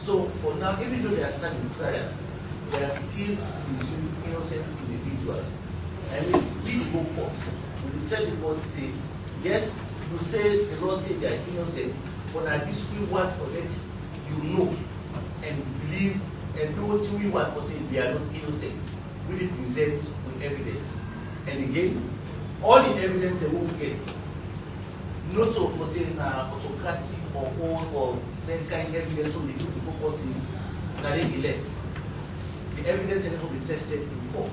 So for now, even though they are standing trial, they are still presumed innocent individuals. And we go court. We tell the court, say, yes, you say the law say they are innocent, but at this we want for them, you know, and believe, and do what we want for saying they are not innocent. We present with evidence. And again, all the evidence they will get, not so for saying autocratic or old or that kind of evidence, so they do the focusing, and they left. The evidence will be tested in court.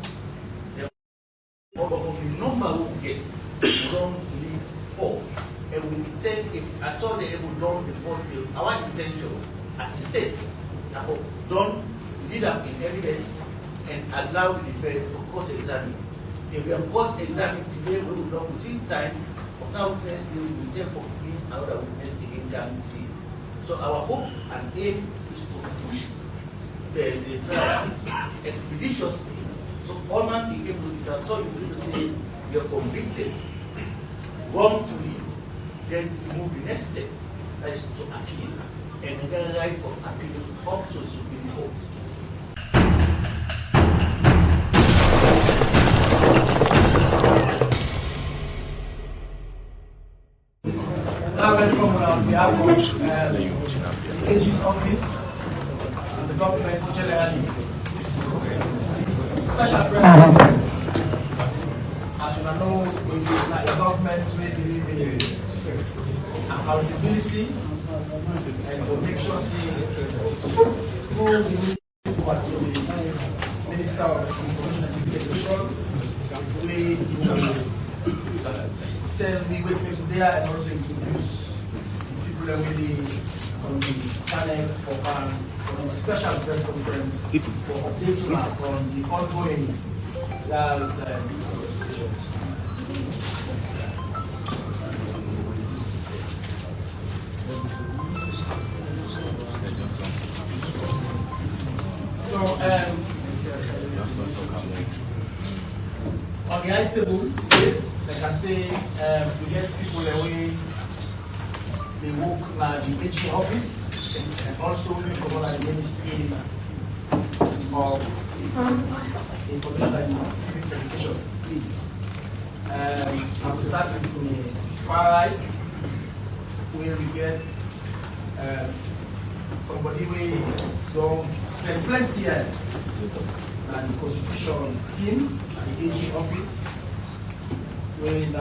But from the number we get, we don't leave 4. And we intend, if at all they able done the 4th field, our intention as a state, therefore, don't lead up in evidence and allow the defense to cross-examine. If we are cross-examining today, we will done within time of now witness, we will intend for being another witness again guarantee. So our hope and aim is to push the trial expeditiously. So all man be able, if at all you feel to say you're convicted wrongfully, then you move the next step, that is to appeal, and you get right of appeal up to the Supreme Court. Now welcome on behalf of the AG's office and the government generally. Special press conference. As you know, like the government will believe in accountability and to make sure who will what the Minister of Information and Security we tell me what's going to there and also introduce people that will be on the channel for the special press conference for updating us on the ongoing trials and investigations. So, on the item today, like I say, we get people away, they work at the AG office and also we come at the Ministry of Information and Civic Education, please. I'll start with the far right, where we get somebody who don't spend plenty years at the Prosecution team at the AG office, with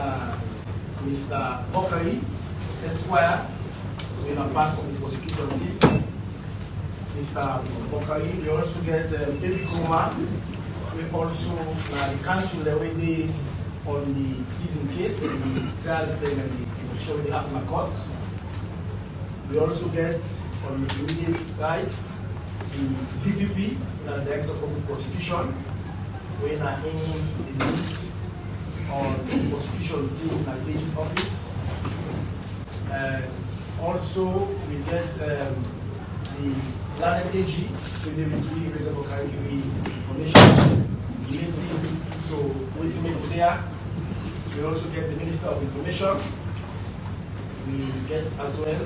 Mr. Okari, Esquire, with a part of the Prosecution team. Mr. Okari, we also get David Kuma, we also the council that we on the teasing case and the trial statement and the show the Apple court. We also get on the immediate rights the DPP, the Director of Public Prosecution, we are in the lead on the prosecution team at the AG's office. Also, we get the Planet AG, today we reserve carrying information relating to what's made there. We also get the Minister of Information. We get as well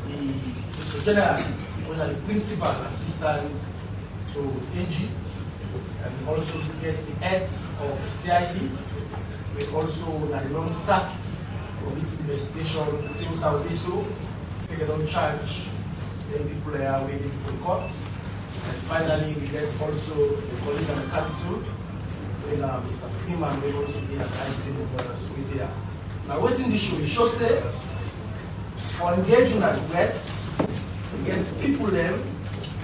the General, who are the Principal Assistant to AG, and also to get the head of CID. We also the non-start of this investigation until Saudiso, take it on charge. Then people are waiting for the court. And finally, we get also the colleague of the council, when Mr. Freeman will also be at the IC with there. Now, what's in the show? The show says, for engaging at West, we get people there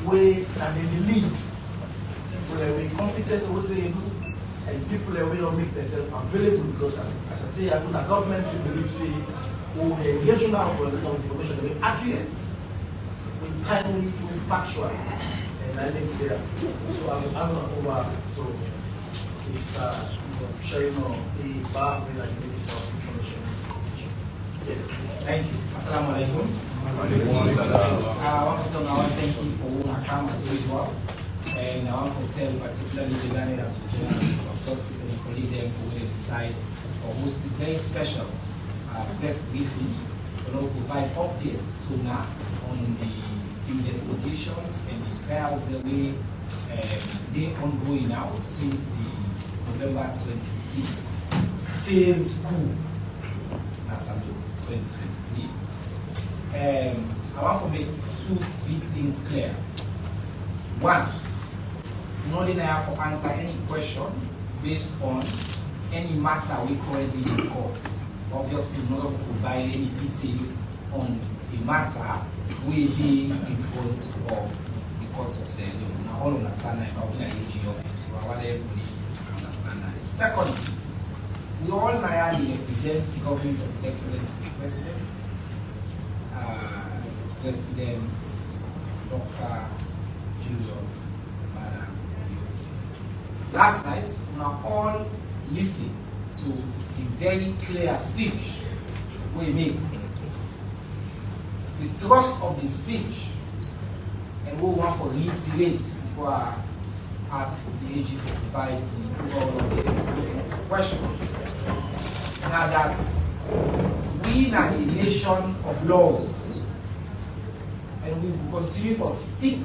where are in the lead. People that were competent to what they do, and people that will not make themselves available because, as I say, I think the government will believe, say, who the engagement of the information that will accurate, with timely, with factual, and I think there. So I will hand over to Mr. Sherino A. Bar, who is the Minister of Information and Security. Thank you. Assalamu alaikum. I want to thank you for all my time as usual. And I want to tell particularly the Ghanaian as the General Minister of Justice and colleague them for when they decide or host this very special press briefing to provide updates to now on the investigation allegations and the trials that they ongoing now since the November 26 failed coup in Assembly 2023. I want to make two big things clear. One, no desire for answer any question based on any matter we currently in court. Obviously, not to provide any detail on the matter we deal in front of the courts of CLIN. Now, all understand that I'm in an AG office, so I want everybody to understand that. Secondly, we all now represent the government of His Excellency the President, President Dr. Julius. Last night, we all listened to a very clear speech we made. The thrust of the speech, and we want to reiterate before I ask the AG to provide the overall question. Now that we are a nation of laws, and we will continue to stick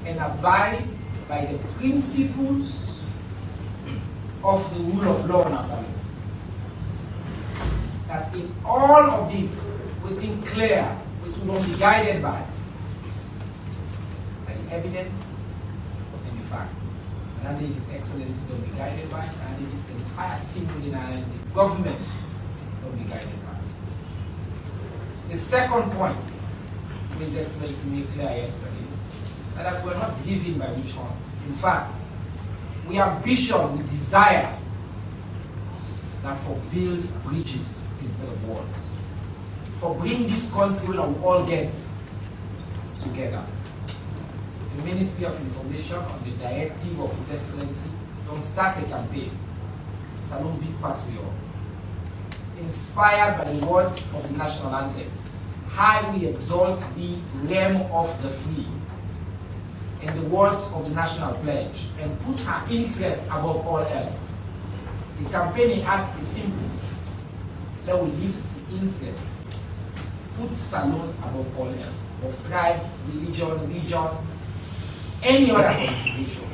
and abide by the principles of the rule of law in Assembly. That in all of this, we think clear, which will not be guided by the evidence and the facts. And I think His Excellency will be guided by, and I think this entire team within the government will be guided by. The second point, His Excellency made clear yesterday, that we're not living by witch hunts. In fact, we ambition, we desire that for build bridges instead of walls. For bring this country where we all get together. The Ministry of Information, on the directive of His Excellency, don't start a campaign. Salon Big Pass we all. Inspired by the words of the national anthem, high we exalt the realm of the free, in the words of the national pledge, and put her interest above all else. The campaign asks is simple. Let we lift the interest, put Salon above all else, of tribe, religion, region, any other consideration.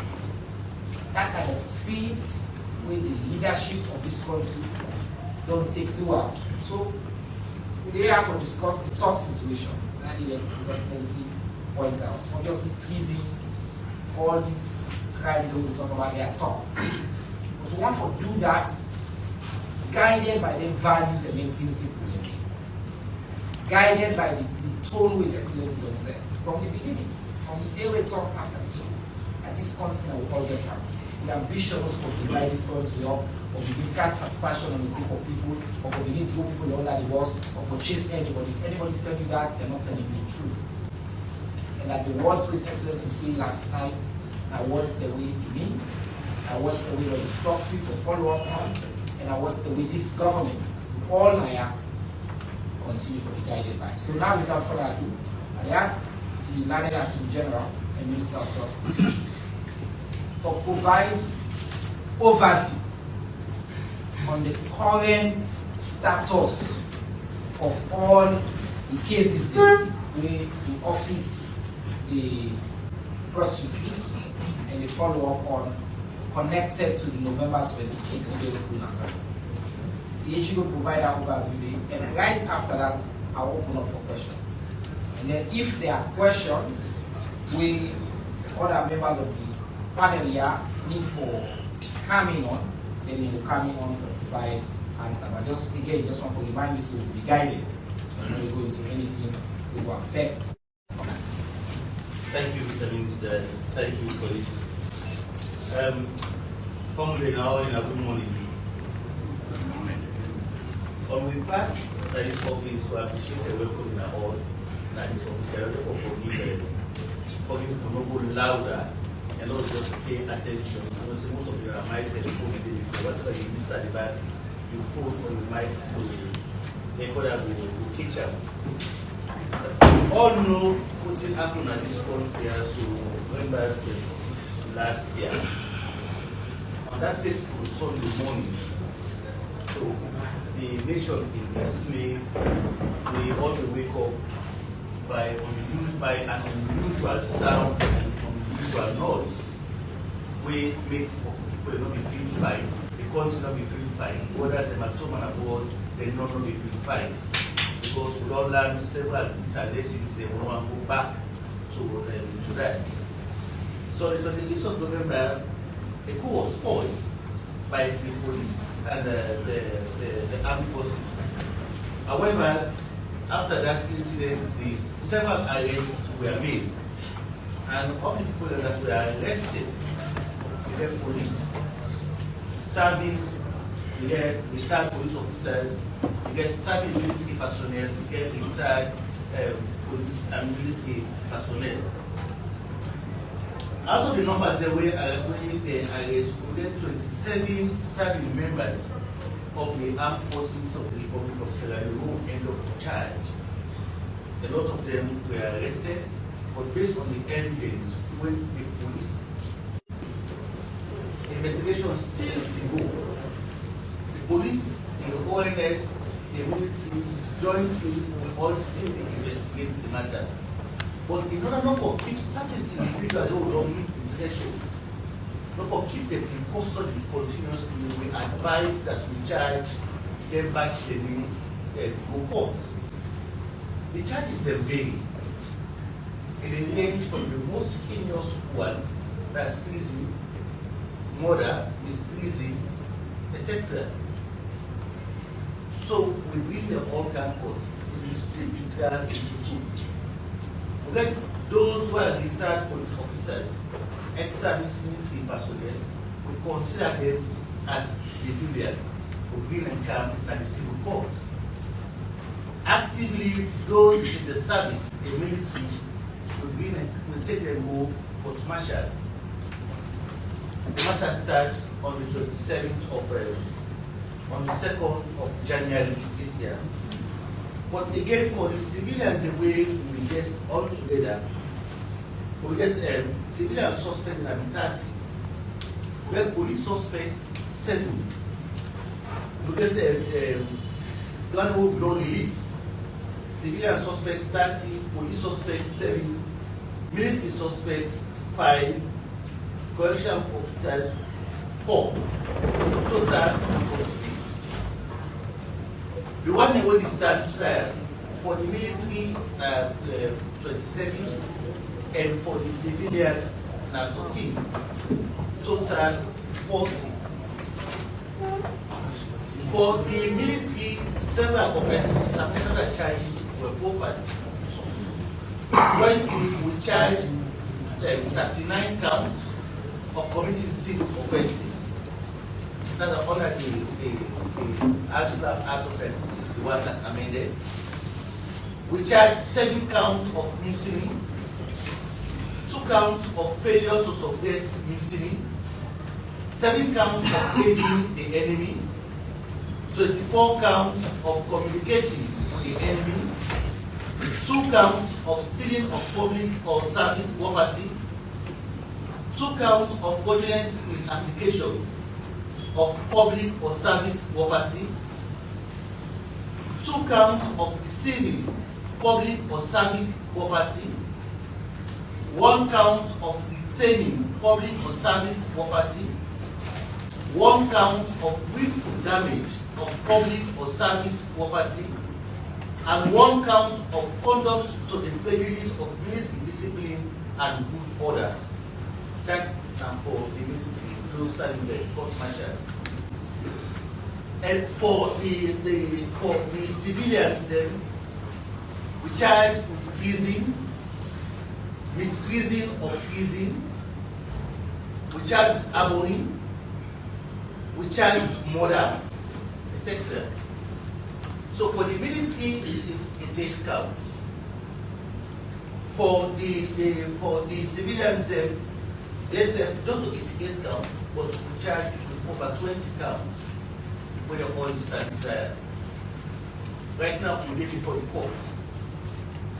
That are the spirits where the leadership of this country don't take throughout. So we have to discuss the tough situation. And His Excellency points out. Obviously, treason, all these crimes that we talk about, they are tough. But we want to do that guided by the values and main principles. Guided by the tone His Excellency has set from the beginning. From the day we talk after this, at this country we all get up. The ambition was to divide this country up, or to cast aspersion on a group of people, or to begin to throw people under the walls, or to chase anybody. Anybody tell you that, they're not telling you the truth. And that the words His Excellency said last night are words that we mean, are words that we were instructed to follow up on, and are words that we, this government, all now continue to be guided by. So now, without further ado, I ask the Learned Attorney General and Minister of Justice for provide overview on the current status of all the cases where the office, the prosecutors, and the follow-up on connected to the November 26 failed coup. The AG will provide our overview, and right after that, I'll open up for questions. And then if there are questions, we, other members of the panel here, need for coming on, then we will come in on to provide answer. But just again, just want to remind you so we'll be guided and when we go into anything that will affect. Thank you, Mr. Minister. Thank you, colleagues. Formally now, in a good morning. On the part that this office will appreciate and welcome in all that this office, I therefore forgive for not go louder and also just pay attention. Because most of you are might have spoken before, whatever you missed at the back, you phone or you might echo that will catch up. We all know what happened at this point here, so November 26 last year. On that fateful Sunday morning, so the nation in dismay, we all wake up by an unusual sound and unusual noise, we make people not be feeling fine, the country not be feeling fine, others them at home and abroad, they not be feeling fine. Because we all learn several bitter lessons, they want to go back to that. So the 26th of November, a coup was spoiled by the police and the armed forces. However, after that incident, several arrests were made. And of the people that were arrested, we had police serving, we had retired police officers, we had serving military personnel, we had retired police and military personnel. Out of the numbers that were arrested, we had 27 serving members of the armed forces of the Republic of Sierra Leone end of charge. A lot of them were arrested, but based on the evidence, when the police investigation still go, the police, the ONS, the military, jointly will all still investigate the matter. But in order not to keep certain individuals who don't meet the threshold, not to keep them in custody continuously, we advise that we charge them back to the court. The charges they vary. They range from the most heinous one, that's treason, murder, misprision, etc. So we bring them all come court. We split the trial into two. We get those who are retired police officers, ex-service military personnel, we consider them as civilian. We bring them come at the civil court. Actively, those in the service, the military, we take them go court martial. The matter starts on the 27th of on the 2nd of January this year. But again, for the civilians, the way we get all together, we get civilian suspect in Abitati, where police suspect 7. We get one who will not release. Civilian suspect 30, police suspect 7, military suspect 5, correctional officers 4, total 46. The one that will start for the military 27 and for the civilian 13, total 40. For the military, several offenses, several charges were profiled. When we charge 39 counts of committing civil offenses, that are under the Act of 1961 as amended. We charge 7 counts of mutiny, 2 counts of failure to suppress mutiny, 7 counts of aiding the enemy, 24 counts of communicating with the enemy, 2 counts of stealing of public or service property, 2 counts of fraudulent misapplication of public or service property, 2 counts of receiving public or service property, 1 count of retaining public or service property, 1 count of willful damage of public or service property, and 1 count of conduct to the prejudice of military discipline and good order. That's for the military, those standing there, court martial. And for the civilians, then, we charge with treason, misprision of treason, we charge with abhorring, we charge with murder, etc. So for the military, it's 8 counts. For the civilians, there's not to 88 counts, but we charge with over 20 counts when the all stands trial. Right now, we did before the court.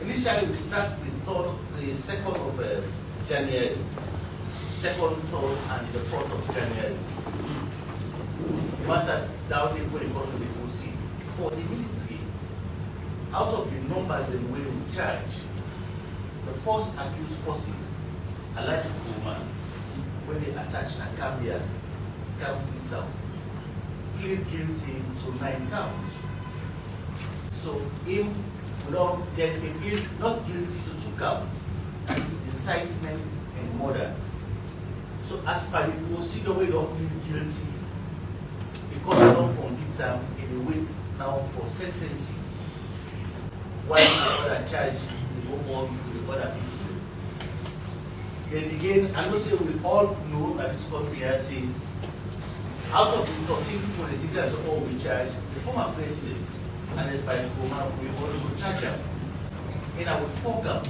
Initially, we start the 2nd of January, 2nd, 3rd, and the 4th of January. Once down the court will be proceed. For the military, out of the numbers and way we charge, the first accused person, alleged woman, when they attach and come here, come fit out, plead guilty to 9 counts. So if we don't get a plea not guilty to 2 counts, that is incitement and murder. So as per the procedure, we don't plead guilty because we don't convict them in the wait now for sentencing. While the other charges they go on with the other people. Then again, I know say we all know that this country has seen out of the 13 people the citizens all we charge, the former president and as by Goma, we also charge them in our 4 counts.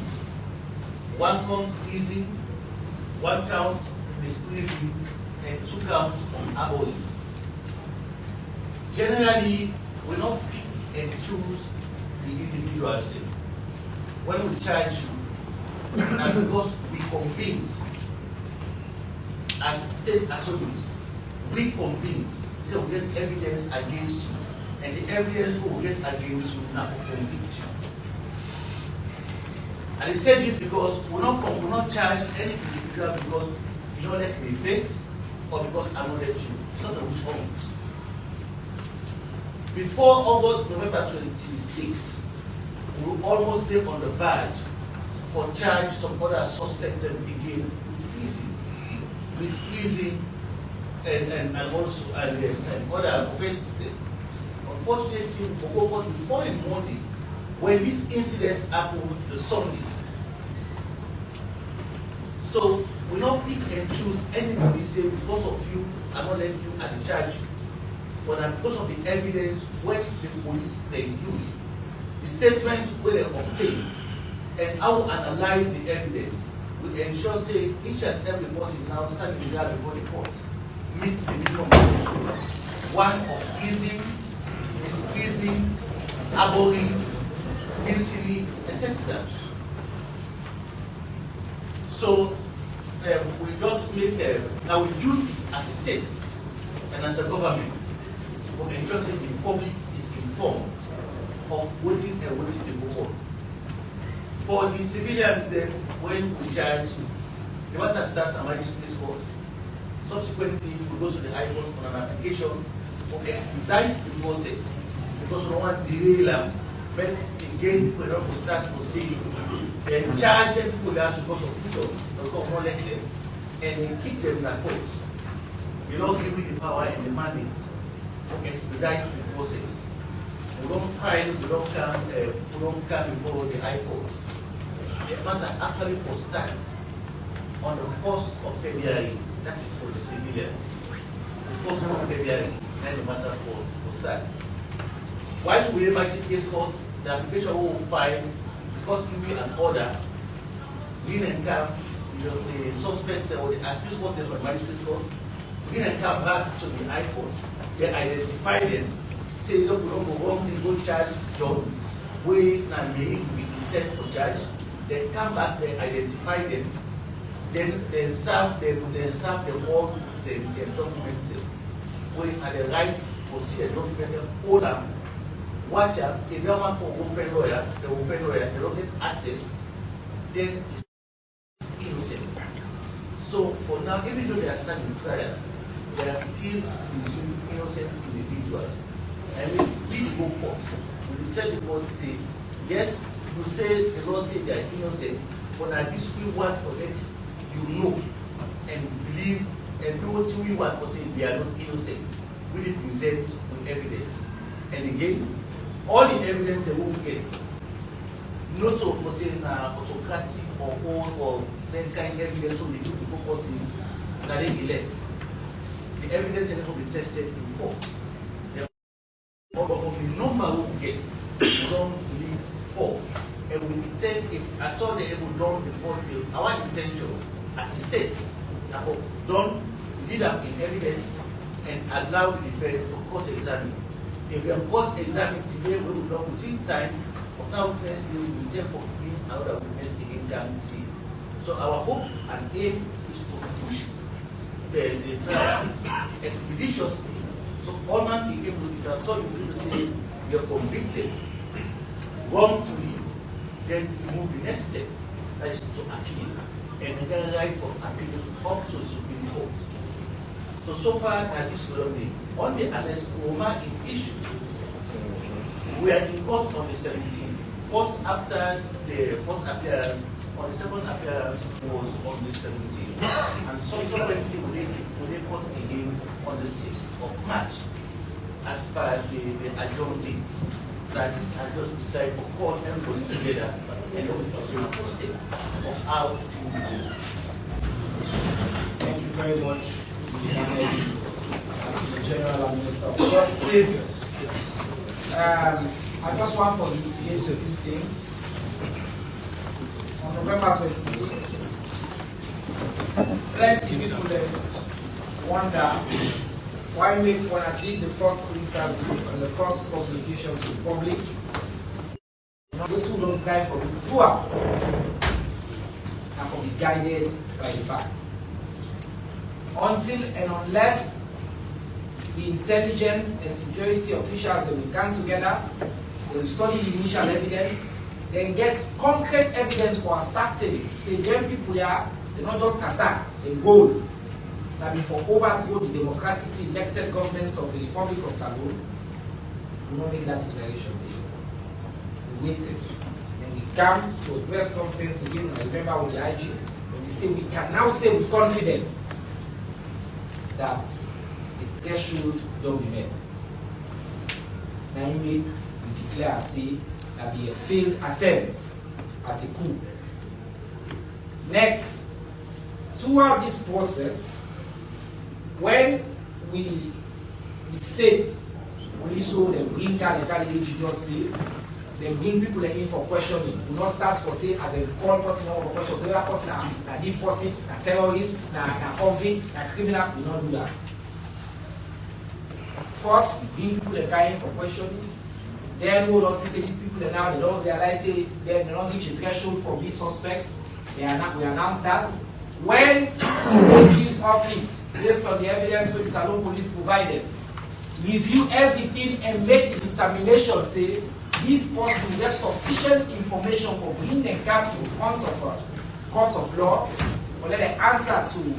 1 count teasing, 1 count displeasing, and 2 counts on abhorring. Generally, we don't pick and choose the individual thing. When we charge you, and because we convince, as state attorneys, we convince, so we get evidence against you, and the evidence we will get against you now will convict you. And I say this because we will not charge any individual because you don't let me face or because I don't let you. It's not a witch hunt. Before August, November 26, we will almost be on the verge for charge some other suspects and begin with teasing, displeasing, and also and other offenses. Unfortunately, we forgot what the following morning when this incident happened the Sunday. So we don't pick and choose anybody say because of you, I'm not letting you at the charge. But because of the evidence when the police review, the statement where they obtain, and how we analyze the evidence, we ensure say each and every person now standing there before the court meets the minimum condition. 1 of teasing, displeasing, abhorring, guiltily, etc. So we just make our duty as a state and as a government for ensuring the public is informed of waiting and waiting to go on. For the civilians then, when we charge, the matter starts at magistrate court. Subsequently, we go to the High Court on an application for expedite the process because we don't want to delay them. But again, we don't start proceeding. Then charge people that because of freedoms, the government let them, and then keep them in the court. We don't give you the power and the mandate to expedite the process. We don't file, we don't come before the High Court. The matter actually for starts on the 1st of February. That is for the civilians. The 1st of February, then the matter for start. While we remember this case court, the application will file because give you an order, we then come, the suspects or the accused was there for the magistrate court, we then come back to the High Court. They identify them, say, look, we don't go wrong, they go charge John, we may intend for charge. They come back, they identify them, then serve them all with their documents. We are the right to see a document, hold them, watch them. If they want for offend lawyer, they don't get access, then it's innocent. So for now, even though they are standing trial, they are still presumed innocent individuals. And we go court. We tell the court, say, yes, you say the law say they are innocent, but at this we want for them, you know, and believe and do what we want for saying they are not innocent. We present with evidence. And again, all the evidence they will get, not so for saying autocratic or old or that kind of evidence so they do the focusing that they be left. The evidence will be tested in court. But from the number we get, we don't believe 4. And we intend, if at all they're able to done before field, our intention as a state, therefore, don't lead up in evidence and allow the defense to cross-examine. If we are cross-examining today, we will done within time of now witness, we intend for being another witness again down today. So our hope and aim is to push the trial expeditiously. So all man be able, if at all you feel to say you're convicted wrongfully, then you move the next step. that is to appeal, and the right of appeal up to the Supreme Court. So far at this period, on the arrest Roma in issue, we are in court on the 17th. First after the first appearance, on the second appearance was on the 17th. And subsequently we court again on the 6th of March, as per the adjourned date. That this are just decided for court everybody together and we will posted of how it will go. Thank you very much, the General Minister of Justice. I just want to reiterate a few things. On November 26, plenty people wonder why when I did the first interview and the first communication to the public, those who don't try for it throughout and for be guided by the facts. Until and unless the intelligence and security officials will come together, they'll study the initial evidence, then get concrete evidence for ascertaining, say them people here, they not just attack, they goal. That means for overthrow the democratically elected governments of the Republic of Salon, we will not make that declaration. We waited. Then we come to a press conference again, I remember with the IG, and we say we can now say with confidence that the threshold don't be met. Now we declare, say, that be a failed attempt at a coup. Next, throughout this process, when we state, we saw them bring the just say, they bring people in for questioning. We not start for say as a call person for question. So that person, now this person, a terrorist, a convict, a criminal, we not do that. First, we bring people in for questioning. Then we also say these people now they don't realize say they don't reach a threshold for this suspect. We announce that when the AG's office, based on the evidence which the Salon police provided, review everything and make the determination, say, this person has sufficient information for bringing them in front of a court of law, for them to answer to the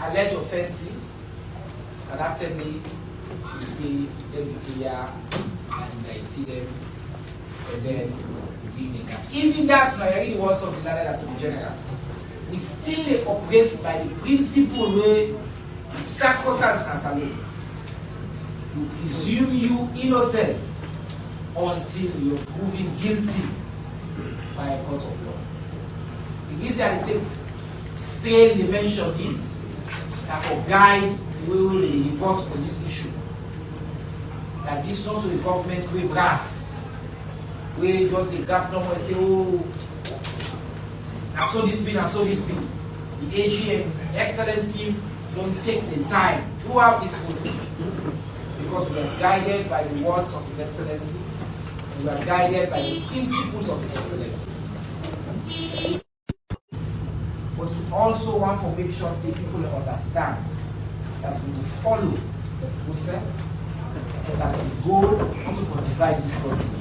alleged offenses, and that's when we see them be clear and they see them, and then we bring them. Even that, when I read the words of the letter to the general, we still operate by the principle where sacrosanct and salute. You presume you innocent until you're proven guilty by a court of law. The reason I take still they mention this that for guide the way they report on this issue. That this not to the government way brass. Where just the gap number say, oh, I saw this bill, I saw this bill. The AG and the excellent team don't take the time throughout this process because we are guided by the words of His Excellency. We are guided by the principles of His Excellency. But we also want to make sure people understand that we will follow the process and that we go also for divide this country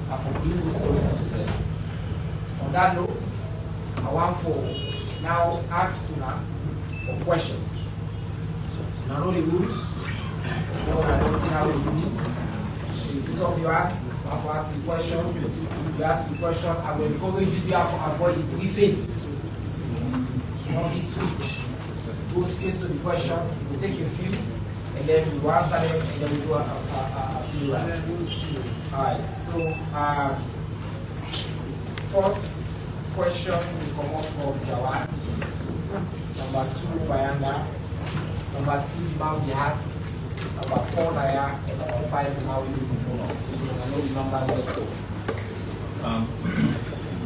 and for bring this country together. On that note, I want to now ask you now for questions. I know the rules. No, I don't see how the rules. You put up your hand, you have to ask the question. You ask the question, I will encourage you to have to avoid the preface. Not this switch. Go straight to the question, we'll take a few, and then we will answer them, and then we'll do a few rounds. Alright, so first question will come up from Jawan. Number 2, Bayanda. Number 3, Imam Jihad. Number 4, Naya. And number 5, Imam using phone. So I know the numbers, let's go.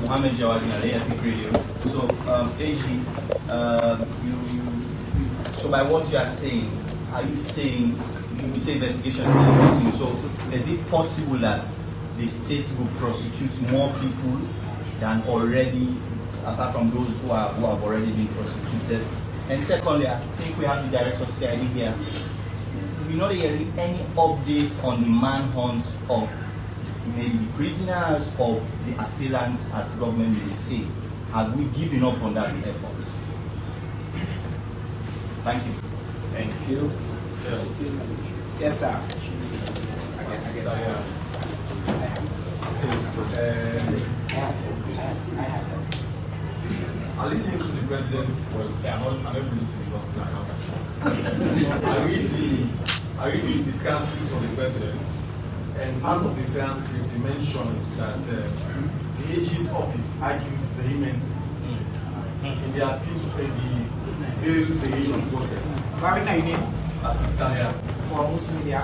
Mohammed Jawad Nale, Epic Radio. So, AG, so by what you are saying, are you saying, you say investigation is still continuing, so is it possible that the state will prosecute more people than already, apart from those who have already been prosecuted? And secondly, I think we have the director of CID here. We not hearing any updates on the manhunt of maybe the prisoners or the assailants, as government will say. have we given up on that effort? Thank you. Thank you. Yes, sir. I listen to the president. Well, I'm not listening because I read the transcript of the president, and part of the transcript he mentioned that the AG's office argued vehemently in the appeal in the bail variation process. What is your name? As Isaiah. For Muslim media.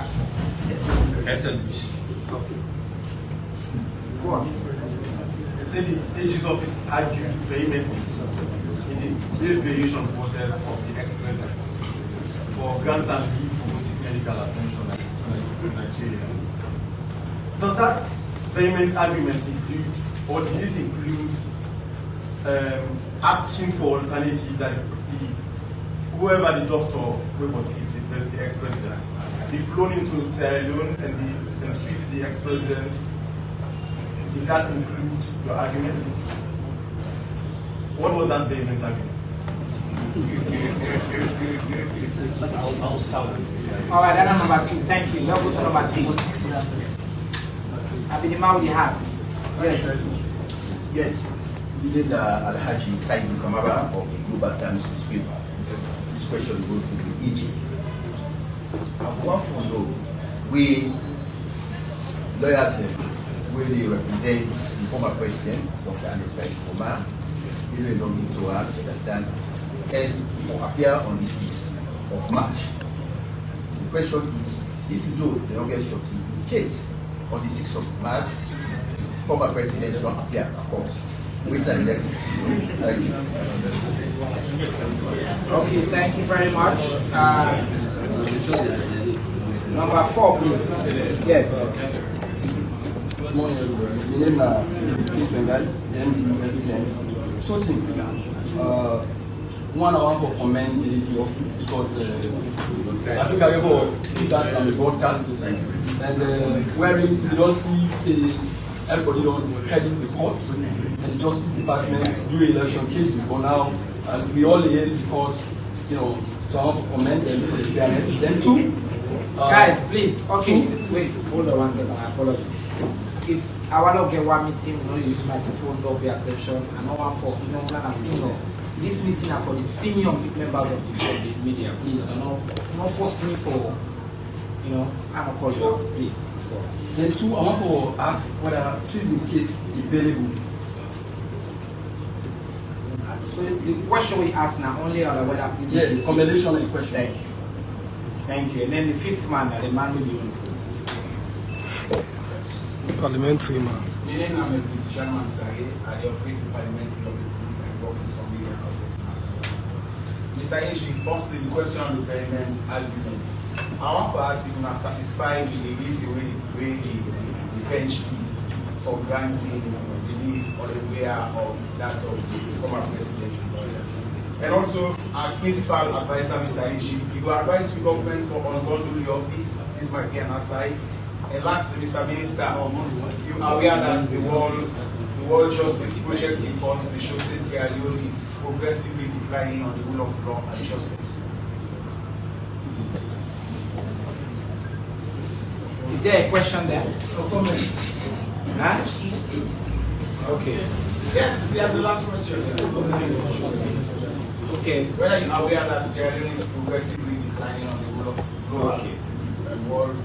SLC. Okay. Go on. They said the AG's office argued vehemently in the bail variation process of the ex-president for grant and leave for seek medical attention in Nigeria. Does that vehement argument include, or did it include, asking for alternative that whoever the doctor reports the ex-president be flown into Sierra Leone and treat the ex-president? Did that include your argument? What was that vehement argument? All right, that's number 2. Thank you. Now go to number 3. I've been the man with the hats. Yes. Yes. Leading Alhaji Saidu Kamara of the Global Times newspaper. This question will go to the EG. I want to know, we lawyers where they represent the former president, Dr. Anisbai Omar, they don't need to understand, and for appear on the 6th of March. The question is, if you do the longest shot, in case on the 6th of March, the former president will appear, of course. Which are the next? Thank you. Okay, thank you very much. Number 4, please. Yes. Good morning, everybody. My name is Bengal, Two things. One, I want to commend the AG office because I think I ever did that on the broadcast. And where we don't see everybody is heading the court and the Justice Department do election cases for now, and we all here because, so I want to commend them for the fairness. Then 2, guys, please. Okay, wait, hold on 1 second. I apologize. If I want to get one meeting, we don't use microphone, don't pay attention, and no one for senior. This meeting are for the senior members of the media. Please, do not force me for, I'm gonna call you out, please. Then 2, I want to ask whether choose in case available. So the question we ask now only on whether is yes, commendation and question. Thank you. Thank you. And then the 5th man, the man with the uniform. Parliamentary man. My name is Chairman Sari. I operate the parliamentary lobby group and work with some media outlets in Asaba. Mr. Eji, firstly, the question on the payment argument. I want to ask if you are satisfied with the easy way the bench did for granting the leave or the way of that of the former president. And also, as principal advisor, Mr. Eji, you advise the government for unbundling the office. This might be an aside. And lastly, Mr. Minister, you are aware that the World Justice Project reports the show that Sierra Leone is progressively declining on the rule of law and justice. Is there a question there? No comment. Huh? Okay. Yes, there's the last question. Okay. Whether you are aware that Sierra Leone is progressively declining on the rule of law and world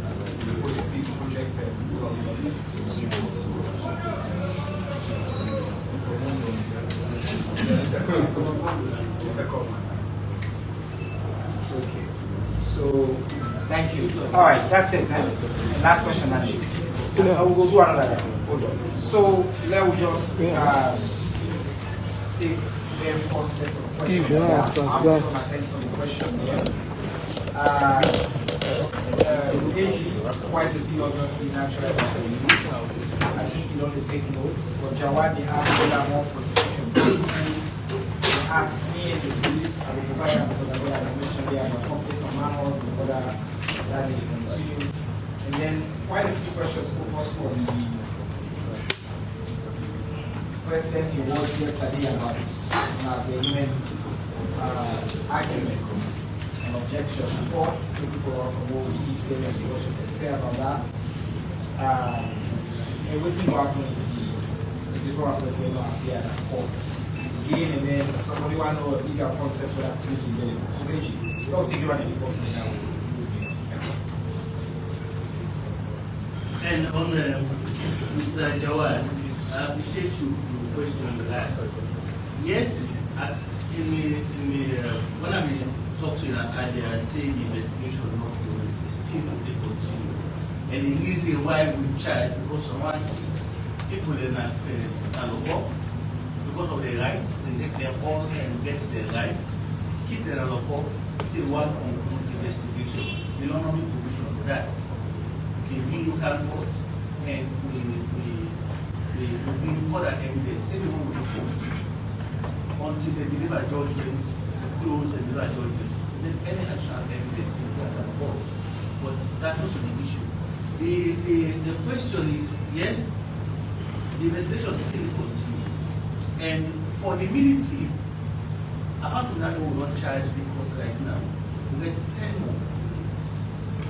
peace projects and rule of law. Okay. So, thank you. All right, that's it. Last question, actually. I will go to another. Hold on. So, let me just take the very first set of questions. I'm going to attend to the question here. Quite a few of us in natural I think you don't take notes, but Jawadi asked whether more prosecution. Basically, they asked me and the police, I will provide them because I mentioned they have a complete manual to order that they consume. And then quite a few questions focus on the President's words yesterday about the agreements, arguments, and objections, reports, people from what we see today, so what you can say about that. And what's important the people are going to appear at courts. Again, and then somebody want to know a bigger concept for that things available. So basically, we don't see you running before something now. And on Mr. Jawad, I appreciate your question last. Yes, when I talked to you earlier, I say the investigation is not going, still they continue. And the reason why we charge, because one people they not local, because of their rights, they take their own and get their rights, keep their local, say one investigation. We don't have any provision for that. We look at court and we bring further evidence. Everyone will report until they deliver judgment, close and deliver judgment. There's any actual evidence in the court. But that's not the issue. The question is, yes, the investigation still continues. And for the military, apart from that, we will not charge because right now, we get 10 more.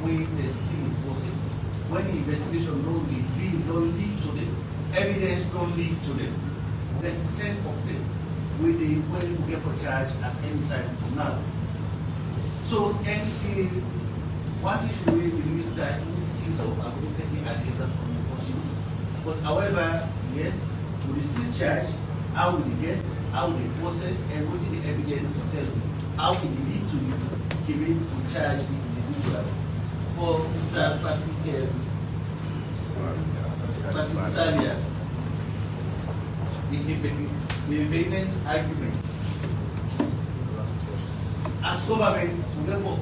They're still in process. When the investigation don't reveal, don't lead to them, evidence don't lead to them, there's 10 of them when we get for charge as any time from now. So, and what issue is the minister in the series of adequately addressed from the proceedings. But however, yes, we will still charge, how will they get, how will they process, and what is the evidence to tell me, how will they lead to giving to charge the individual. For Mr. Patrick Salia, the evidence argument. As government, therefore,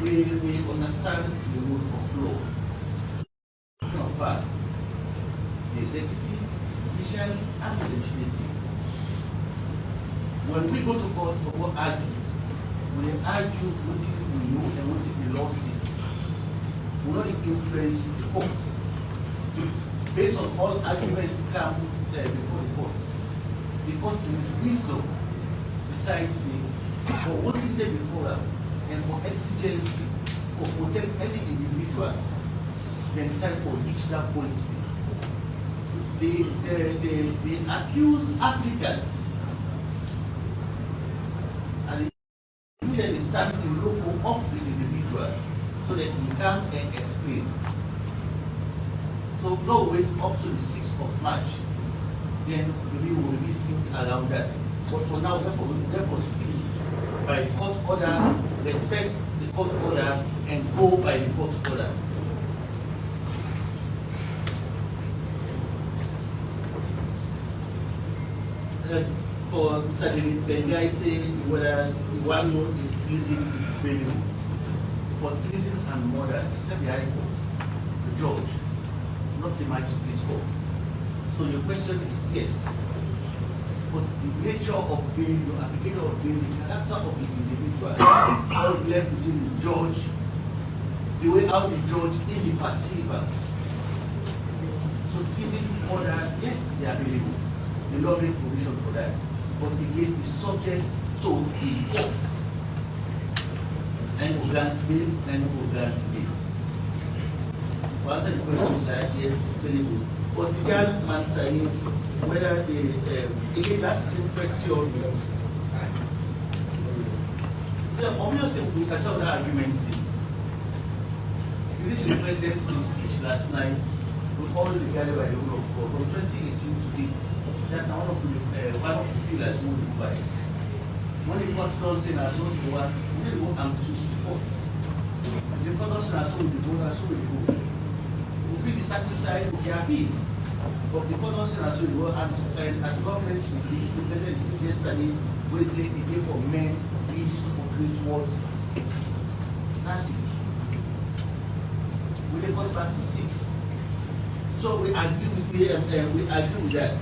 we understand the rule of law. Of part, the executive, judicial, and the legislative. When we go to court for argue, we argue what we know and what the law says. We not influence the court. Based on all arguments come before the court. The court in its wisdom decides for what is there before them and for exigency, for protect any individual, then decide for which that point the accused applicant and usually stand in local of the individual so that you come and explain. So don't wait up to the 6th of March. Then maybe we will really think around that. But for now, therefore stick by the court order, respect the court order, and go by the court order. For Mr. David Bengai saying whether the one note is treason is bailable. For treason and murder, except the High Court, the judge, not the magistrate's court. So your question is yes. But the nature of being, your application of being, the character of the individual, how it left between the judge, the way how the judge in the passive. So treason, murder, yes, they are available. The law makes provision for that. But again, it's subject to the court. And who grants bail, and who grants bail. To answer the question, sir, yes, it's very good. But you can answer whether the, again, that's the same question. Obviously, we start out that argument. If you listen to the president's speech last night, with all the guided by the rule of law, from 2018 to date, that one of the pillars will be by. When the court does say that, so the one, we will go and choose the court. If the court does say that, so we go, so we go. We feel dissatisfied, we can be. But the court does say that, so we go, and as the government released the president yesterday, we say a day for men, each to concrete towards classic. We the court back to 6. So we argue with that.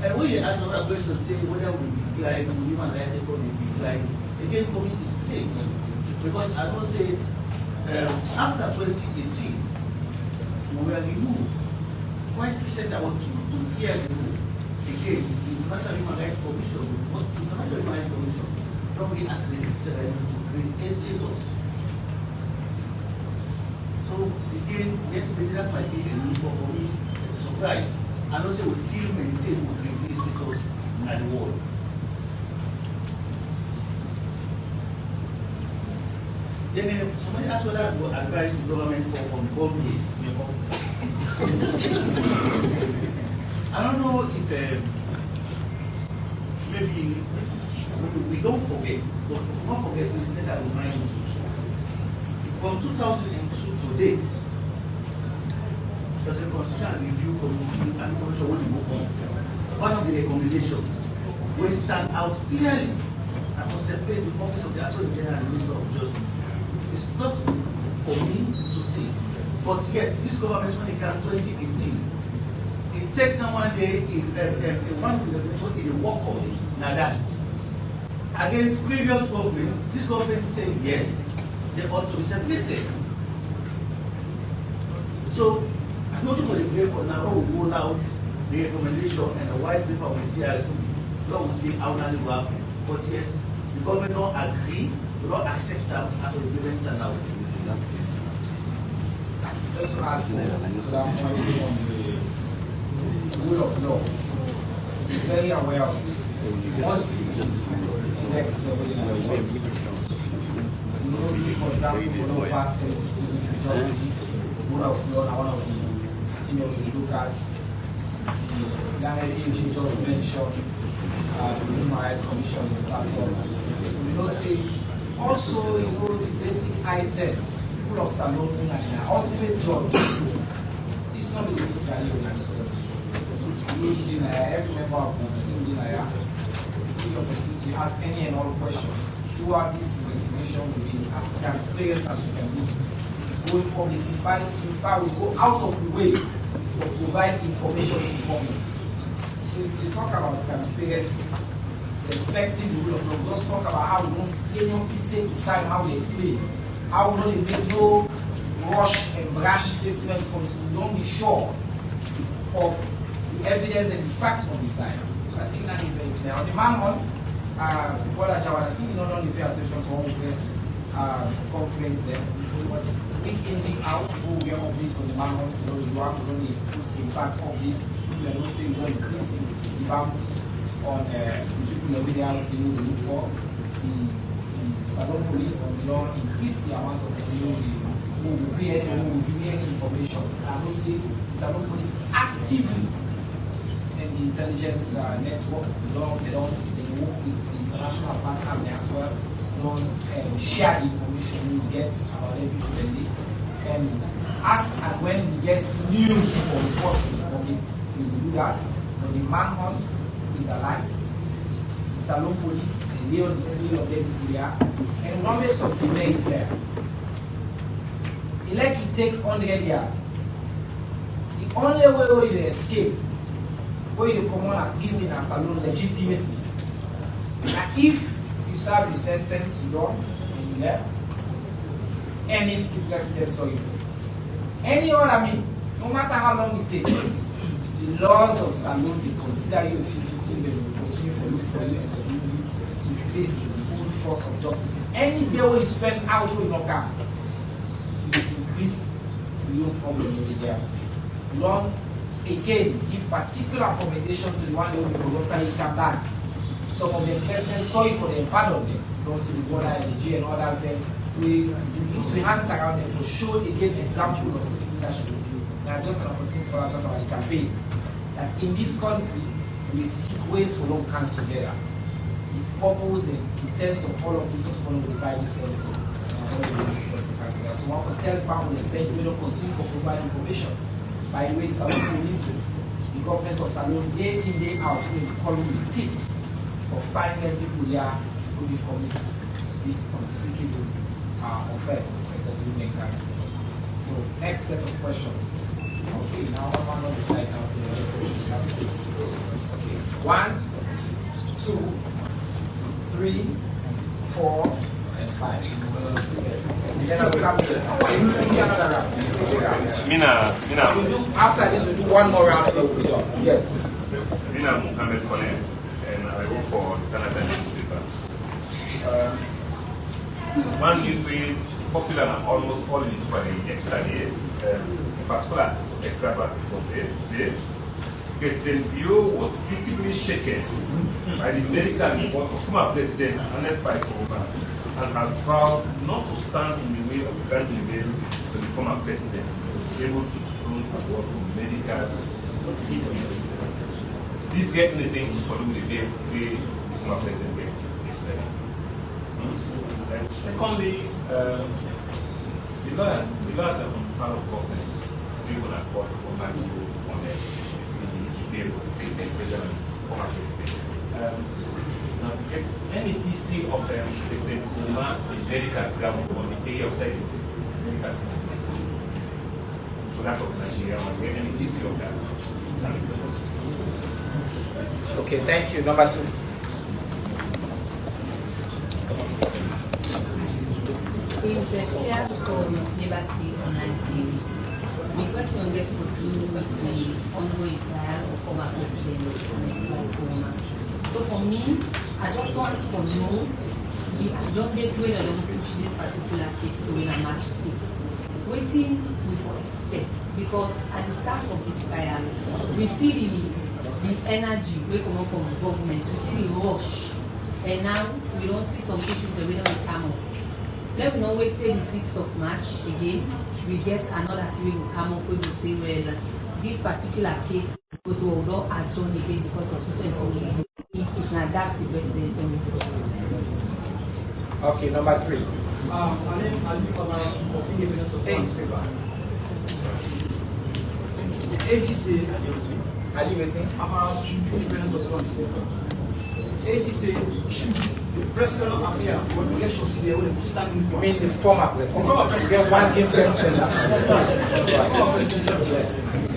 And when you ask another question, say whether we decline, we human rights will decline. Again, for me, it's strange because I don't say after 2018 we were removed. Quite recent, I want to years ago. Again, International Human Rights Commission, what International Human Rights Commission probably accredits to create a status. So again, yes, maybe that might be a new for me. It's a surprise. And also we still maintain grade A status at the world. Then somebody asked whether I would advise the government for on government in the office. I don't know if maybe we don't forget, but if we don't forget it, let us remind you. From 2002 to date, there's a Constitutional Review Committee and Commission will move on. One of the recommendations will stand out clearly and will separate the office of the Attorney General and the Minister of Justice. It's not for me to say, but yet this government when it came 2018, it takes them one day one in a walk on now that against previous governments, this government saying yes, they ought to be separated. So I'm not going to play for now. We'll roll out the recommendation and the white paper with CRC. We'll see how that will happen. But yes, the government don't agree. Do not accept them as agreements and out. Just to add to that point on the rule of law, be very aware of it. Once it next several years, you know, see for example, for the past MCC, which we just did, rule of law, and one of the, you know, we look at the Ghana AG just mentioned the Human Rights Commission status. We know, see. Also, you know, the basic eye test, full of Salon and the ultimate judge. It's not the literally organized. Every member of the team, give the opportunity to ask any and all questions. Throughout this investigation will be as transparent as you can be. Going public, in fact, we go out of the way to provide information to the public. So if we talk about transparency, respecting the rule of law, let's talk about how we don't strenuously take the time, how we explain, how we don't make no rush and brash statements until we don't be sure of the evidence and the facts on the side. So I think that is very clear. On the manhunt, I think you not only pay attention to all press conference there, but week in, week out, we have updates on the manhunt, you have to only put in fact updates, we are not saying we don't increase the bounty on the reality we look for. The Salon police will not increase the amount of who will give any information. And also, the Salon police actively and the intelligence network, they work with the international partners as well, don't share the information we get about every day. And as and when we get news or reports from the public, we will do that. But the manhunt is alive. The Salon police, they lay on the trail of them here, and one makes something very clear. Like it take 100 years. The only way where you escape, where you come on a prison and Salon legitimately, and if you serve your sentence, you don't, and you left, and if the president saw you. Any other means, no matter how long it takes, the laws of Salon, they consider you a fugitive, they will continue for you and for you to face the full force of justice. Any day when you spend out with no car, you increase your problem with the gas. Long again, give particular accommodation to the one who will voluntarily come back. Some of them president sorry for them, pardon them. Don't see the water and the G and others then. We put our hands around them to show again example of civic leadership. Now just an opportunity for us to talk about the campaign. That in this country, we seek ways for long come together. If purpose and intent of all of this not follow the Bible study, so one can tell people and say we don't continue to provide information. By the way, the Salon police, the government of Salon, day in, day out, will call the tips for finding people here who will commit this unspeakable offense as a human rights justice. So, next set of questions. Okay, now one on the side now say okay. 1, 2, 3, 4, and 5. Then I will come here. Another round. After this, we'll do one more round and then we'll be done. Yes. Mina Mohammed Connect. external newspaper. One newspaper popular and almost all newspapers yesterday, in particular, extra particle, say President Bio was visibly shaken by the medical report of former President Ernest Bai Koroma and has vowed not to stand in the way of granting bail to the former president to be able to front award from medical treatment. This get anything to do with the bail the former president gets this level. And secondly, the lawyers are on part of government doing an accord for Manu on the bail of the president former president. Now, to get any history of President Koroma in medical exam on the day of second medical assistance. So that of Nigeria, and get any history of that. Okay, thank you. Number 2. Is scarce for liberty on 19. The question gets to do with the ongoing trial of former President Ernest Bai Koroma. So for me, I just want to know the adjournment when I don't push this particular case to win a March 6th. Waiting we for expect, because at the start of this trial, we see the energy we come up from the government, we see the rush, and now we don't see some issues that we don't come up. Let me not wait till the 6th of March again. We get another thing will come up where we say, well, this particular case goes well, not adjourn again because of so and so reason. It's not that's the president's only. Okay, number 3. My name is Ali Fabara of Independent of Newspaper. The AGC, Are you waiting? about Independent of Newspaper. AGC should the president appear when the election is there when the standing for. I mean the former president. You get one game president.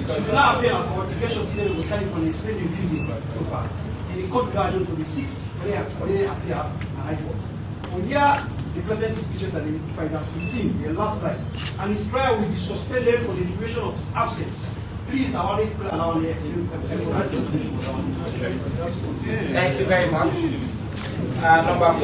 Should not appear on the election is there when the standing for explain the reason so far. And the court guardian to the 6th when they appear at High Court. Well, here the president's speeches at the 15 the last time, and his trial will be suspended for the duration of his absence. Please, I want to allow the Thank you very much. Number 4.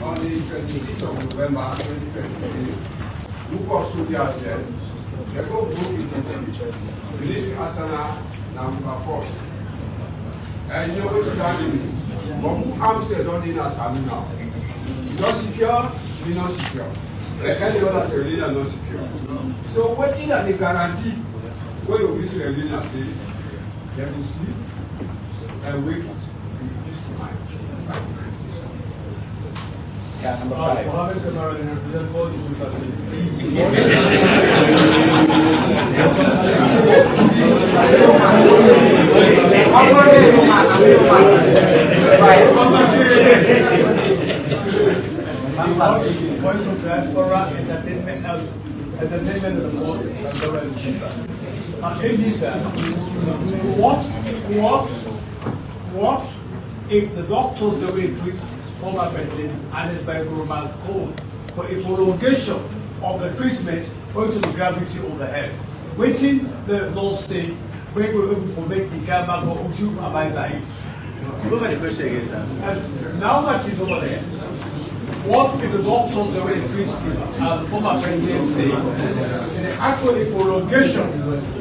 On the 26th of November 2023, group of soldiers there, they go group in releasing Asana number 4. And you know what you're doing? But who answered on the Asana now? Not secure, we not secure. Like any other civilian not secure. So what is that the guarantee where you reach the civilian say they will sleep and wake up with peaceful mind? Yeah, number 5. Voice of diaspora, entertainment of the force, what if the doctor doesn't treat former President Ernest Bai Koroma's call for a prolongation of the treatment owing to the gravity of the head? Waiting the law say when we're able to make the gamma for Uju abide by it. Go by the question again, sir. Now that he's over there, what if the doctors already treat the former president say actually prolongation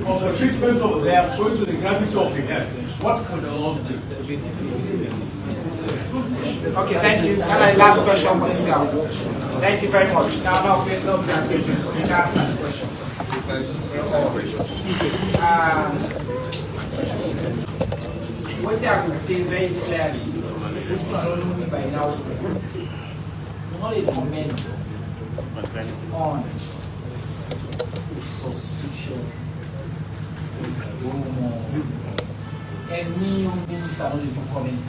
of the treatment over there going to the gravity of the head? What could the law do? Okay, thank you. And last question for this guy. Thank you very much. Now, we know the answer the question. What I will say very clearly, which is not only by now, not a comment on suspicion, and me, minister, not even comments.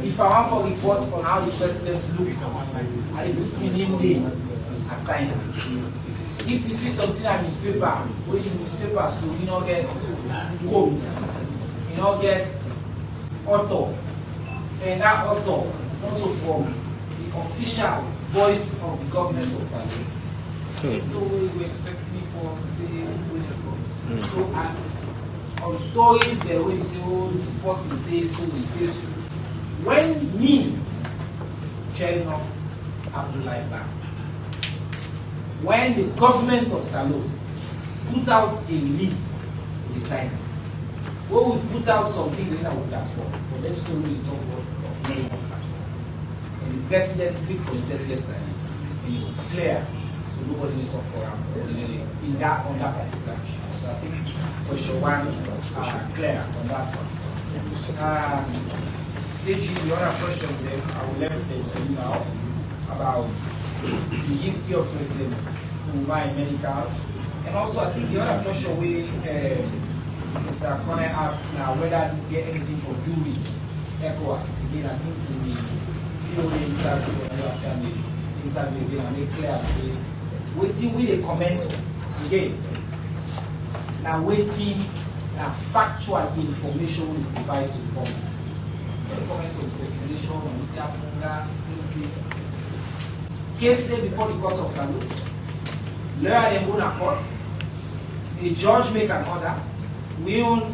If I want for reports on how the president look, I put me name there as signer. If you see something in newspaper, when the newspaper so you don't get quotes, you don't get author, and that author also from the official voice of the government of Saudi. There's no way you expect me for say so on stories they always say, oh, this person says so, we say so. When me, Chairman Abdullahi Bak, when the government of Salone put out a release, they signed it. We will put out something that would that for. But let's not really talk about name of platform. And the president speak for himself yesterday, and it was clear, so nobody will talk for him in that on that particular issue. So I think question one clear on that one. AG, the other questions then I will leave them to you now about the history of presidents who are in medical, and also I think the other question we Mr. Connor asked now whether this get anything for do with ECOWAS. Again, I think in the POA interview, I understand the interview again, and make clear say, waiting with a comment again. Now waiting factual information we provide to the public. The comment of speculation on case day before the court of Salute, lawyer them go to court, the judge make an order. We own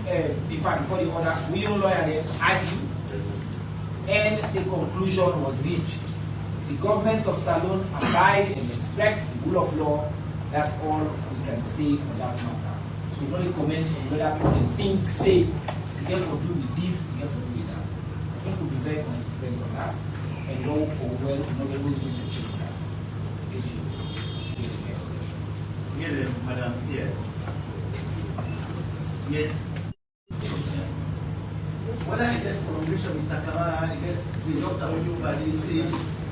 before the order, we own lawyer then argue, and the conclusion was reached. The government of Salone abide and respects the rule of law. That's all we can say on that matter. So we only comment on whether people think, say, you get for do with this, you get for do with that. I think we'll be very consistent on that and go for well, not able to change that. Next question. Yes, Madam, yes. Yes. Whether I get prolongation, Mr. Kamara, I get the doctor when you they say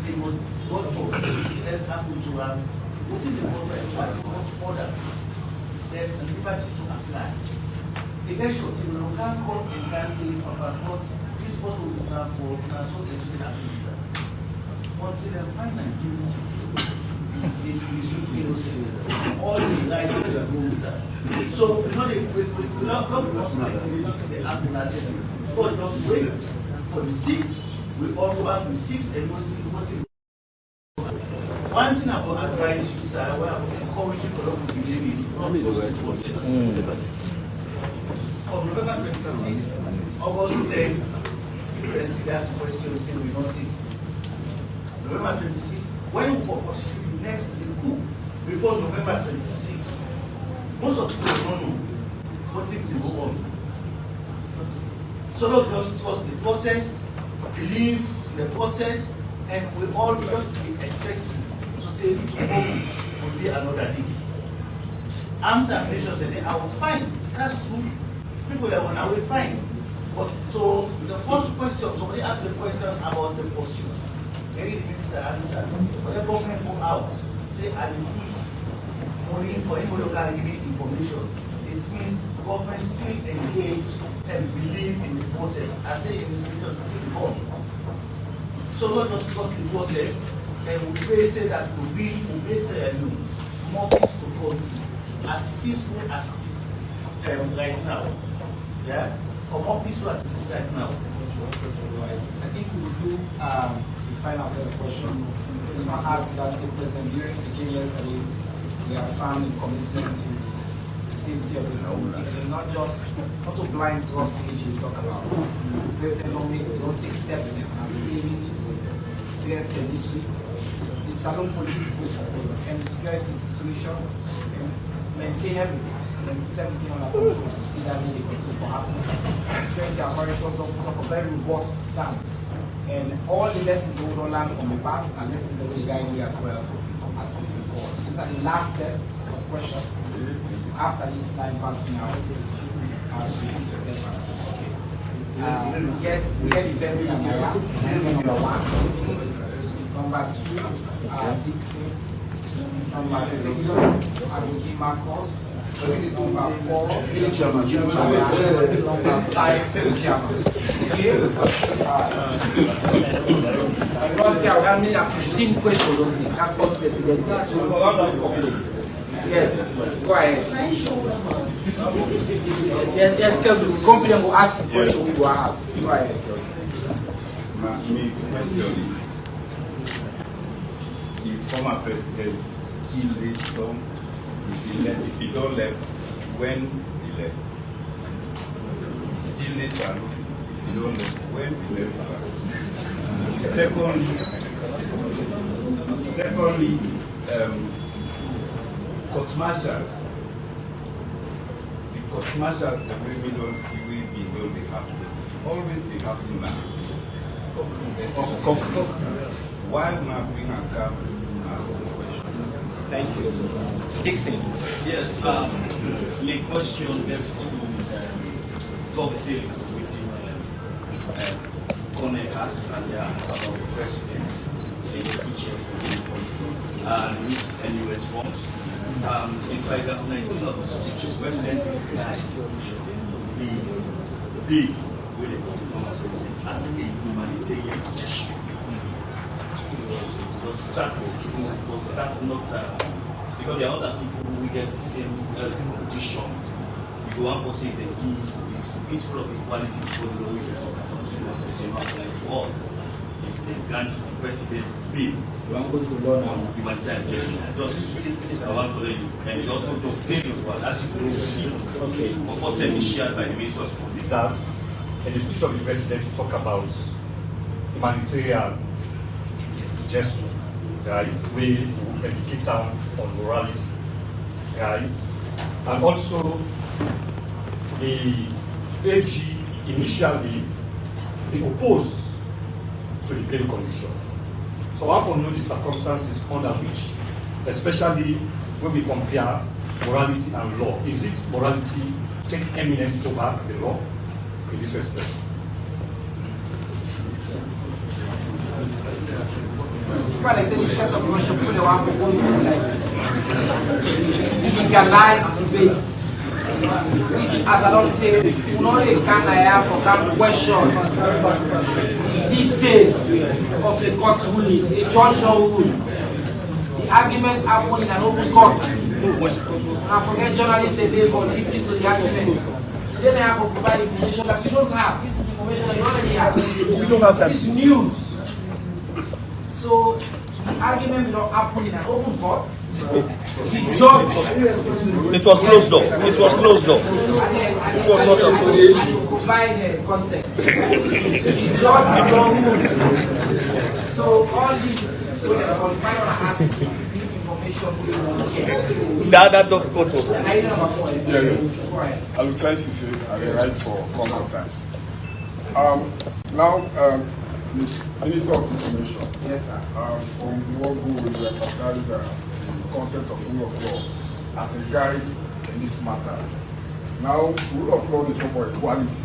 they would go for something else happen to them. What if the government order? There's a liberty to apply. The guy shot him, you can't court and can't say, court, this person is now for now, so there's been a visa. Until they find them guilty, it's innocent. All the rights to the rules. So, you know, we not because they act in that, but just wait for the 6th. We all go back to the 6th and we'll see what it is. One thing I will advise you, sir, where I will encourage you to not to believe in, not to on November 26th, August 10, investigators questions still will not see. November 26th, when we for prosecution next the coup before November 26th. Most of people don't know what things will go on. So don't just trust the process, believe in the process, and we all just expect to say tomorrow will be another day. Arms and nations and I was fine. That's true. People that went away fine. But so the first question, somebody asked a question about the pursuit. Maybe the minister answered. But the government go out, say I will only for people who can give me information. It means government still engage and believe in the process. I say investigation still gone. So not just because the process, and we say that we say more peaceful country, as peaceful as it is right now. Yeah? Or more peaceful as it is right now. Right. I think we will do the final set of questions. If I add to that, say President Buren again yesterday, we have found a commitment to the safety of this country, and not to blind trust the age we talk about. President don't take steps as he said in this history. The Salone police and the security situation and maintain everything and put everything under control. You see that they continue to happen. The security apparatus also put up a very robust stance. And all the lessons we don't learn from the past are lessons that will guide me as well as we move forward. So these are the last set of questions. After this line pass now, as we get back to okay. We get events in Nigeria, number 1. Number 2, Dixon. Number 3, Abuki Marcos. Number 4, number 5, German. I mean, 15 questions. That's what the president said. So, yes, go ahead. Yes, Kelvin, company will ask the question we will ask. Go ahead, Kelvin. My question is, the former president still late some, if he don't left, when he left. Still late and if he don't left, when he left. Secondly, court martials. The court martials that we don't see will be don't be happening. Always be happening now. Why not bring a cap and ask the question? Thank you. Dixon. Yes, the question that would dovetail with Colonel asked earlier about the president, the speeches, and with any response. In paragraph 19 of the speech, the president described the bill with the former president as a humanitarian gesture. Was that not because there are other people who get the same petition? You want to say they give the principle of equality before the law, we can talk about the one for same apply to all. If they grant the president bill, you want to go to law now? Humanitarian gesture. Just I want to let you. And you also dovetail as well. That's okay. What's initiated by the minister of police? Is that in the speech of the president to talk about humanitarian gesture, right? We educate them on morality, right? And also the AG initially they opposed to the bail condition. So I want to know the circumstances under which, especially when we compare morality and law, is it morality take eminence over the law in this respect? Well, I said, instead of Russia, people they want to go into legalized debates, which, as I don't say, you know, they can have for that question details of a court ruling, a judge no rule. The arguments happen in an open court. And I forget journalists they pay for listening to the argument. Then they have to provide information that you don't have. This is information that you already have. We don't have that. This is news. So the argument will not happen in an open court. The judge. It was closed door. It was closed door. It was not a to provide context. The judge will not move. So all this when the qualifier has information. That court was. Yes. I will say I will write for common times. Now. Minister of Information. Yes, sir. From the world who will emphasize the concept of rule of law as a guide in this matter. Now, rule of law, we talk about equality.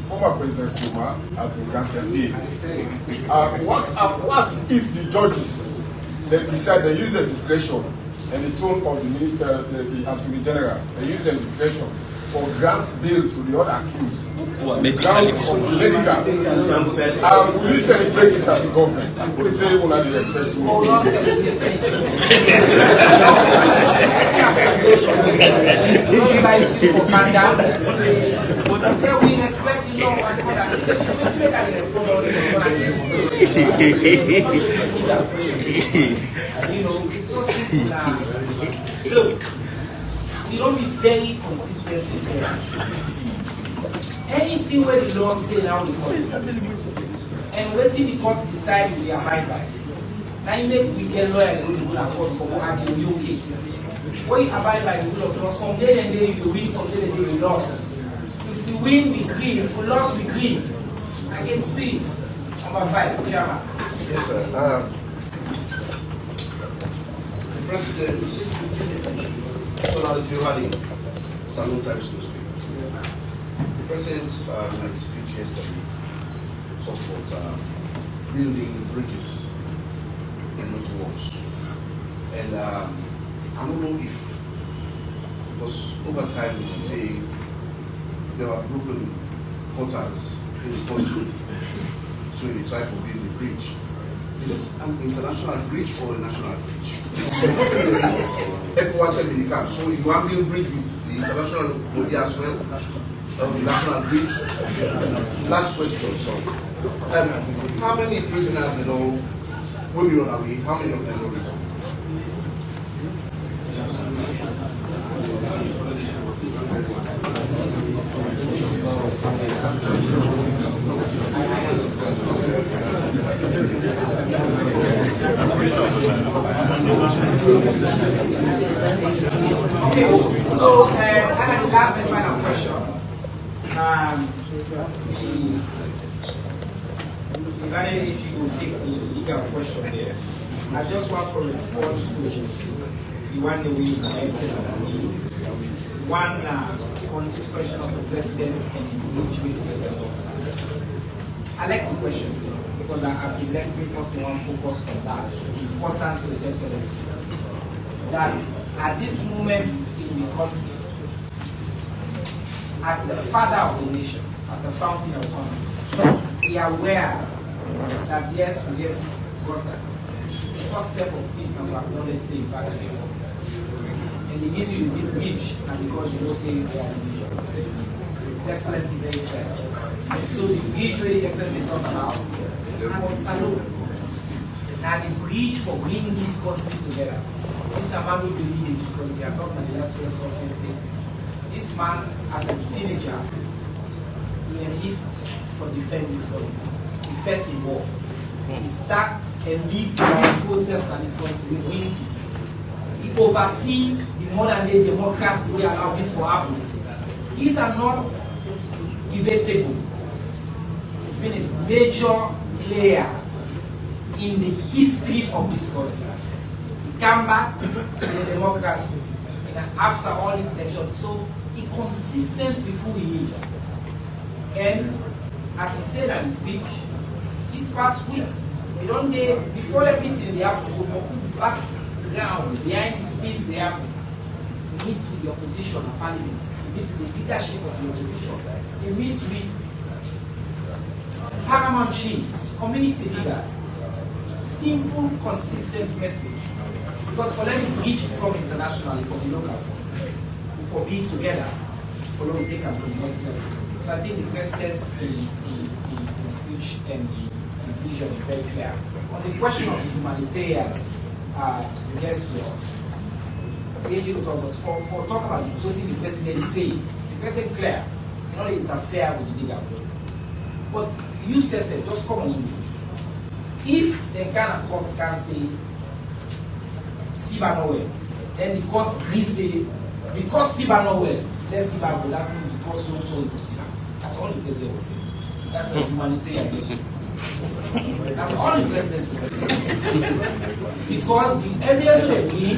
Former President Kuma has been granted bail. What if the judges they decide they use their discretion and the tone of the minister, the Attorney General, they use their discretion for grant bail to the other accused? Grounds of medical. Will you celebrate it as a government? We say we not respect to we respect the law and it's so simple. Look, we don't be very consistent with them. Anything where the law say now we call it. And waiting the court decide we abide by. Now you make weekend lawyer and go to the court for arguing your case. When you abide by the rule of law, someday and day you win, someday and day you lost. If we win, we green. If we lost, we green. Against speed. Number 5, Chairman. Yes, sir. The President, if you're running, some times to speak. Yes, sir. The President, at his speech yesterday, talked about building bridges and not walls. And I don't know if, because over time we say there are broken quarters in the country, so they try to build a bridge. Is it an international bridge or a national bridge? ECOWAS said in the camp. So if you want to build a bridge with the international body as well, the national bridge. Last question, so how many prisoners will be run away? How many of them will return? the AG will take the legal question there. I just want to respond to the one that we connected one on this question of the president and engagement with the president. I like the question because I've been letting one focus on that. It's important to His Excellency that at this moment in the country, as the father of the nation, as the fountain of family, we are aware that yes, we get brothers. The first step of peace and acknowledge say in fact before. And the issue you did reach, and because you don't say they are division. His Excellency very clear. And so the bridge really Excellency talk about, I want salute. And the bridge for bringing this country together. Mr. Man will believe in this country. I talked at the last press conference saying, this man, as a teenager, he enlisted for defend this country. He fought in war. He started and lived this process in this country with winning peace. He oversees the modern day democracy we allow this to happen. These are not debatable. He's been a major player in the history of this country. He came back to the democracy after all these elections. So he's consistent with who he is. And as he said in his speech, these past weeks, we don't get, before the meeting they have to so background, behind the scenes they have to meet with the opposition in parliament, he meets with the leadership of the opposition, he meets with paramount chiefs, community leaders. Simple, consistent message. Because for them to reach become internationally for the local force, for being together, for them to take us to the next level. So I think the president's the speech and the vision is very clear. On the question of the humanitarian gesture, the AG will talk about for talk about what the president say, the president clear, you know, interfere with the legal process. But you said just come on English. If the Ghana courts can say Siba no well, then the courts agree say because Siba no well, let Siba go. That means the courts don't solve for Siba. That's all the president will say. That's the humanitarian gesture. That's all the president will say. Because the evidence will be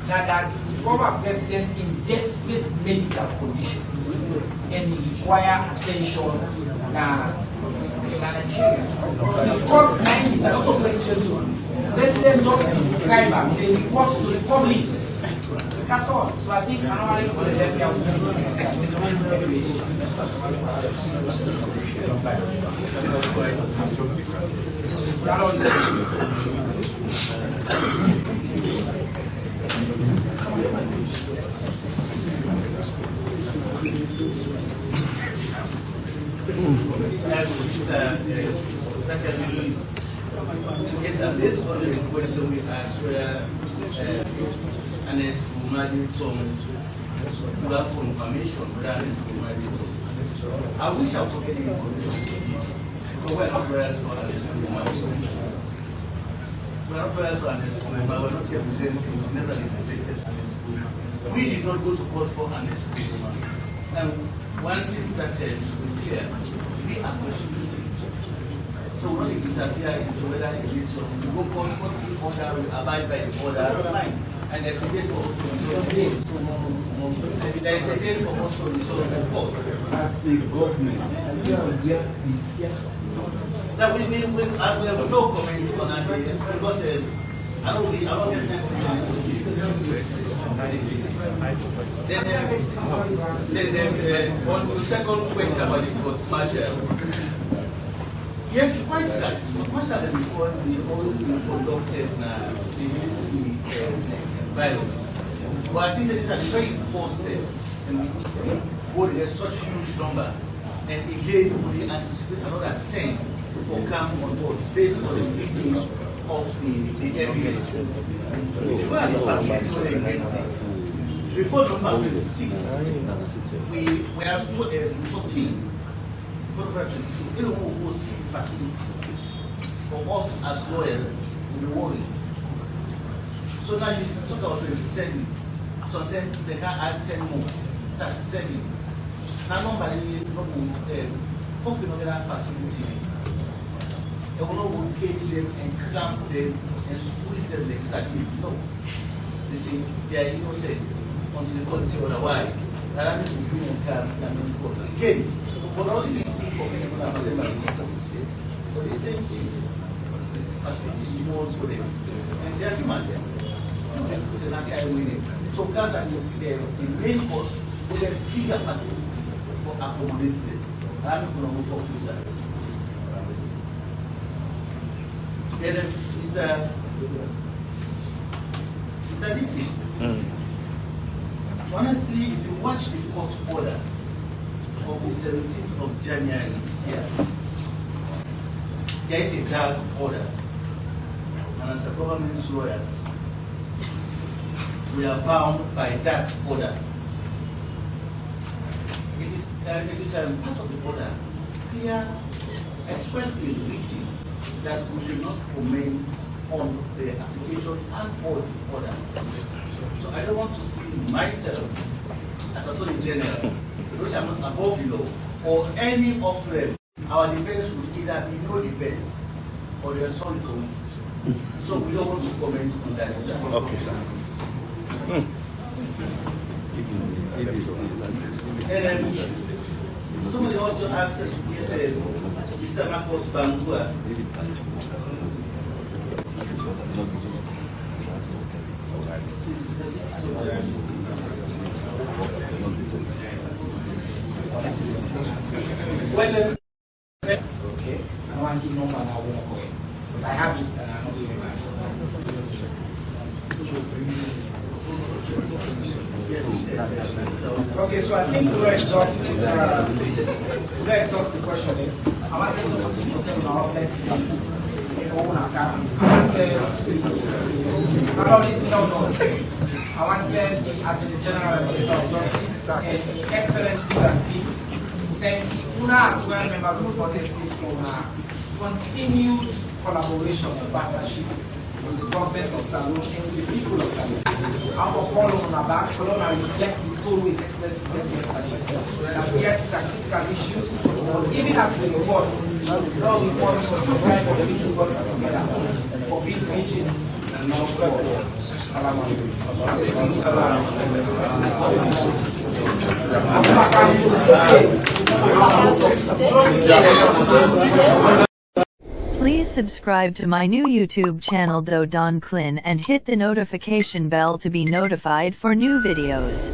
that the former president in desperate medical condition and he require attention. The court's mind is another question. Let them just describe them. They report to the public. That's all. So I think normally for the left here Yes, based on this question we asked where Anes Kumadi told you have confirmation whether Anes Kumadi told. I wish I was getting information. Because we're not prayers for Anes Kumadi. We're not prayers for Anes Kumadi, but we're not here presenting. We never represented Anes Kumadi. We did not go to court for Anes Kumadi. And one thing that is clear, we are prosecuting. So when it disappears into whether it's so we go court the order, we abide by the order, fine. And there's a date for also there is a date for also resolve the court. As the government, that we have no comment on that because I don't get time for the second question about the court martial. Yes, you're quite right. But much of the report will always be conducted now. They need to be violent. But I think that is a very first step. And we see what is such a huge number. And again, we anticipate another 10 for come on board based on the victims of the evidence. If you go at the facility where they get sick, report number 56, we have 14. Will see facility for us as lawyers will be worried. So now you talk about 27. Sometimes they can add 10 more. That's 7. Now, normally, how can we have facility? You will cage them and clamp them and squeeze them exactly. No. They say they are innocent until the court say otherwise. That means we bring them camp and then court. Again, but only these people can have them at the but the same thing. Facility is small for them. And they are humans. So can that the main cost with a bigger facility for accommodating. I'm going to talk to that. Then Mr. DC. Honestly, if you watch the court order of the 17th of January this year, there is a dark order. And as a government lawyer, we are bound by that order. It is part of the order clear, expressly written that we should not comment on the application and or the order. So I don't want to see myself as a solicitor general, which I'm not above the law, or any of them. Our defense will either be no defense or they are sorry for me. So we don't want to comment on that. Okay, sir. And then somebody also asked, Mr. Marcos Bangua. Okay, I want to know what I want to go in. But I have this and I'm not doing my Okay, so I think we'll exhaust the question. I want to say our plenty I want to say as the General Minister of Justice and the excellent student team, thank you as well members of the state for continued collaboration and partnership with the government of Salon and with the people of Salon. I will call on our back, Salon and reflect the always excellency says yesterday. That yes, these are critical issues, even as we report, all reports of the time of the little works are together for big wages and no problems. Assalamu alaikum. Please subscribe to my new YouTube channel Don CLIN and hit the notification bell to be notified for new videos.